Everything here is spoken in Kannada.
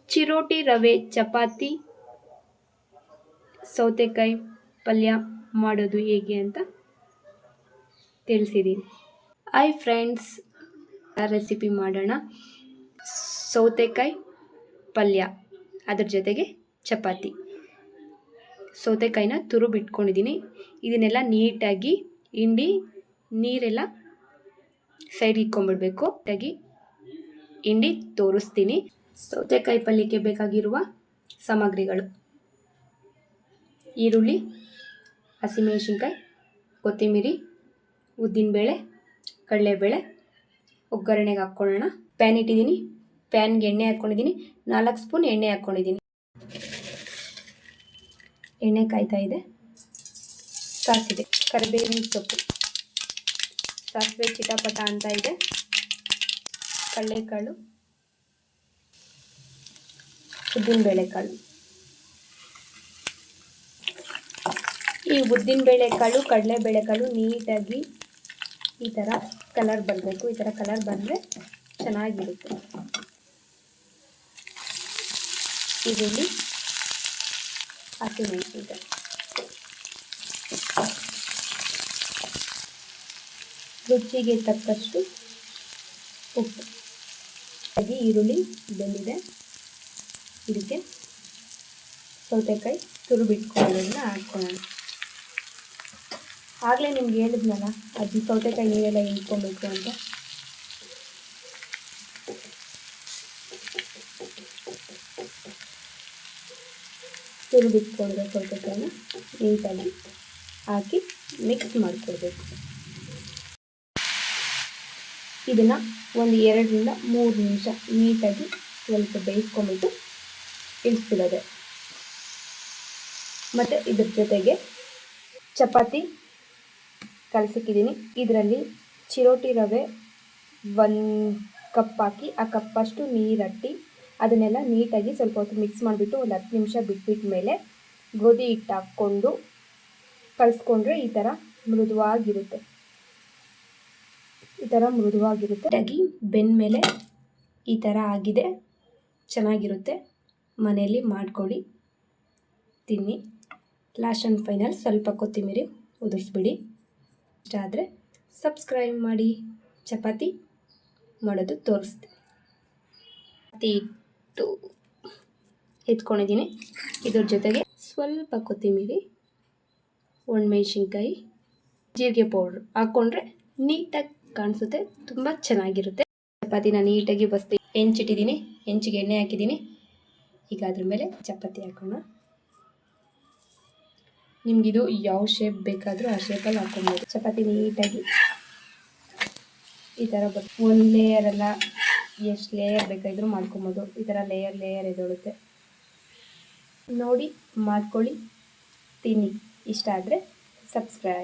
ಚಿರೋಟಿ ರವೆ ಚಪಾತಿ ಸೌತೆಕಾಯಿ ಪಲ್ಯ ಮಾಡೋದು ಹೇಗೆ ಅಂತ ತಿಳಿಸಿದ್ದೀನಿ. ಹಾಯ್ ಫ್ರೆಂಡ್ಸ್, ರೆಸಿಪಿ ಮಾಡೋಣ. ಸೌತೆಕಾಯಿ ಪಲ್ಯ, ಅದ್ರ ಜೊತೆಗೆ ಚಪಾತಿ. ಸೌತೆಕಾಯಿನ ತುರುಬಿಟ್ಕೊಂಡಿದ್ದೀನಿ. ಇದನ್ನೆಲ್ಲ ನೀಟಾಗಿ ಹಿಂಡಿ ನೀರೆಲ್ಲ ಸೈಡ್ ಇಟ್ಕೊಂಡ್ಬಿಡ್ಬೇಕು. ನೀಟಾಗಿ ಹಿಂಡಿ ತೋರಿಸ್ತೀನಿ. ಸೌತೆಕಾಯಿ ಪಲ್ಯಕ್ಕೆ ಬೇಕಾಗಿರುವ ಸಾಮಗ್ರಿಗಳು: ಈರುಳ್ಳಿ, ಹಸಿಮೆಣಸಿನ್ಕಾಯಿ, ಕೊತ್ತಂಬರಿ, ಉದ್ದಿನಬೇಳೆ, ಕಡಲೆಬೇಳೆ. ಒಗ್ಗರಣೆಗೆ ಹಾಕ್ಕೊಳ್ಳೋಣ. ಪ್ಯಾನ್ ಇಟ್ಟಿದ್ದೀನಿ. ಪ್ಯಾನ್ಗೆ ಎಣ್ಣೆ ಹಾಕ್ಕೊಂಡಿದ್ದೀನಿ. 4 ಸ್ಪೂನ್ ಎಣ್ಣೆ ಹಾಕ್ಕೊಂಡಿದ್ದೀನಿ. ಎಣ್ಣೆ ಕಾಯ್ತಾ ಇದೆ. ಸಾಸಿವೆ, ಕರಿಬೇವಿನ ಸೊಪ್ಪು, ಸಾಸಿವೆ ಚಿಟಪಟ ಅಂತ ಇದೆ. ಕಡಲೆಕಾಳು, ಉದ್ದಿನಬೇಳೆಕಾಳು. ಈ ಉದ್ದಿನಬೇಳೆಕಾಳು ಕಡಲೆಬೇಳೆಕಾಳು ನೀಟಾಗಿ ಈ ಥರ ಕಲರ್ ಬರಬೇಕು. ಈ ಥರ ಕಲರ್ ಬಂದರೆ ಚೆನ್ನಾಗಿರುತ್ತೆ. ಈರುಳ್ಳಿ, ಹಸಿಮೆಣಸಿನಕಾಯಿ, ರುಚಿಗೆ ತಕ್ಕಷ್ಟು ಉಪ್ಪು. ಹಾಗೆ ಈರುಳ್ಳಿ ಬೆಂದಿದೆ. ಇದಕ್ಕೆ ಸೌತೆಕಾಯಿ ತುರುಬಿಟ್ಕೊಳ್ಳೋದನ್ನ ಹಾಕ್ಕೊಳ್ಳೋಣ. ಆಗಲೇ ನಿಮ್ಗೆ ಹೇಳಿದ್ನಲ್ಲ, ಅದು ಸೌತೆಕಾಯಿ ನೀರೆಲ್ಲ ಹಿಂಡ್ಕೊಬೇಕು ಅಂತ. ತುರುಬಿಟ್ಕೊಂಡಿರೋ ಸೌತೆಕಾಯಿನ ನೀಟಾಗಿ ಹಾಕಿ ಮಿಕ್ಸ್ ಮಾಡಿಕೊಡ್ಬೇಕು. ಇದನ್ನು ಒಂದು 2 ರಿಂದ 3 ನಿಮಿಷ ನೀಟಾಗಿ ಸ್ವಲ್ಪ ಬೇಯಿಸ್ಕೊಂಬಿಟ್ಟು ಇಳಿಸ್ಬಿಡೋದೆ. ಮತ್ತು ಇದ್ರ ಜೊತೆಗೆ ಚಪಾತಿ ಕಲಸಿಕ್ಕಿದ್ದೀನಿ. ಇದರಲ್ಲಿ ಚಿರೋಟಿ ರವೆ 1 ಕಪ್ ಹಾಕಿ, ಆ ಕಪ್ಪಷ್ಟು ನೀರು ಹಟ್ಟಿ ಅದನ್ನೆಲ್ಲ ನೀಟಾಗಿ ಸ್ವಲ್ಪ ಹೊತ್ತು ಮಿಕ್ಸ್ ಮಾಡಿಬಿಟ್ಟು ಒಂದು 10 ನಿಮಿಷ ಬಿಟ್ಬಿಟ್ಟ ಮೇಲೆ ಗೋಧಿ ಹಿಟ್ಟು ಹಾಕ್ಕೊಂಡು ಕಲಿಸ್ಕೊಂಡ್ರೆ ಈ ಥರ ಮೃದುವಾಗಿರುತ್ತೆ. ಈ ಥರ ಮೃದುವಾಗಿರುತ್ತೆ. ಹಾಗಾಗಿ ಬೆಂದಮೇಲೆ ಈ ಥರ ಆಗಿದೆ. ಚೆನ್ನಾಗಿರುತ್ತೆ. ಮನೆಯಲ್ಲಿ ಮಾಡ್ಕೊಳ್ಳಿ, ತಿನ್ನಿ. ಲಾಸ್ಟ್ ಆ್ಯಂಡ್ ಫೈನಲ್ ಸ್ವಲ್ಪ ಕೊತ್ತಂಬರಿ ಉದುರಿಸ್ಬಿಡಿ. ಇಷ್ಟ ಆದರೆ ಸಬ್ಸ್ಕ್ರೈಬ್ ಮಾಡಿ. ಚಪಾತಿ ಮಾಡೋದು ತೋರಿಸ್ತೀನಿ. ಚಪಾತಿ ಹಿಟ್ಟು ಎತ್ಕೊಂಡಿದ್ದೀನಿ. ಇದ್ರ ಜೊತೆಗೆ ಸ್ವಲ್ಪ ಕೊತ್ತಂಬರಿ, ಒಣಮೆಣಸಿನ್ಕಾಯಿ, ಜೀರಿಗೆ ಪೌಡ್ರು ಹಾಕ್ಕೊಂಡ್ರೆ ನೀಟಾಗಿ ಕಾಣಿಸುತ್ತೆ. ತುಂಬ ಚೆನ್ನಾಗಿರುತ್ತೆ. ಚಪಾತಿನ ನೀಟಾಗಿ ಬಸ್ತಿ ಹೆಂಚಿಟ್ಟಿದ್ದೀನಿ. ಹೆಂಚಿಗೆ ಎಣ್ಣೆ ಹಾಕಿದ್ದೀನಿ. ಈಗ ಅದ್ರ ಮೇಲೆ ಚಪಾತಿ ಹಾಕೋಣ. ನಿಮಗಿದು ಯಾವ ಶೇಪ್ ಬೇಕಾದರೂ ಆ ಶೇಪಲ್ಲಿ ಹಾಕ್ಕೊಬೋದು. ಚಪಾತಿ ನೀಟಾಗಿ ಈ ಥರ ಒಂದು ಲೇಯರೆಲ್ಲ ಎಷ್ಟು ಲೇಯರ್ ಬೇಕಾದರೂ ಮಾಡ್ಕೊಬೋದು. ಈ ಥರ ಲೇಯರ್ ಎದೊಳುತ್ತೆ. ನೋಡಿ ಮಾಡ್ಕೊಳ್ಳಿ, ತಿನ್ನಿ. ಇಷ್ಟ ಆದರೆ ಸಬ್ಸ್ಕ್ರೈಬ್.